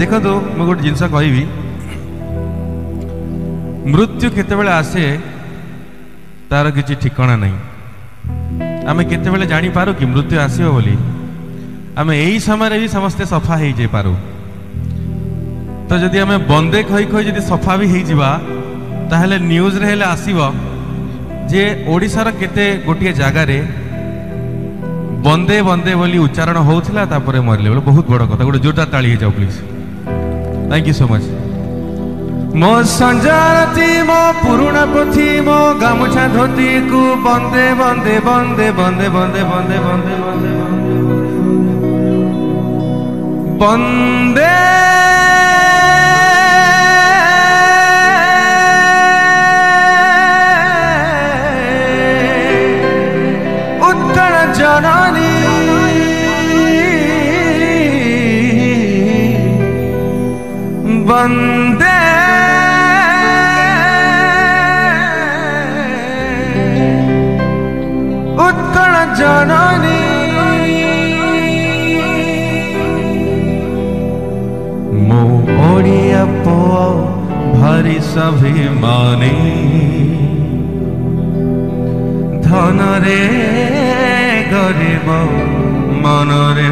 देखो मुझे गोटे जिनस कहि मृत्यु केतेबेले आसे तार किसी ठिकाना नहीं। आम केतेबेले जानी पारू कि मृत्यु आसीबो बोली। आम यही समय भी समस्ते सफा हो जाई पारू। तो जदि आम बंदे कही कही जदि सफा भी हो जावा ताहले न्यूज रे हेले आसीबो जे ओडिशार केते गोटे जगार बंदे बंदे बोली उच्चारण होउथिला तापरे मरले बोले। बहुत बड़ कथा। गोटे जोरदार ताली हो जाओ please. Thank you so much. मो संजारती मो पुरुणा पोथी मो गामुछा धोती को बंदे बंदे बंदे बंदे बंदे बंदे बंदे बंदे बंदे उत्कल जननी वंदे उत्कल जननी मो ओडिया पुओ भारी स्वाभिमानी धन रे गरीब मन रे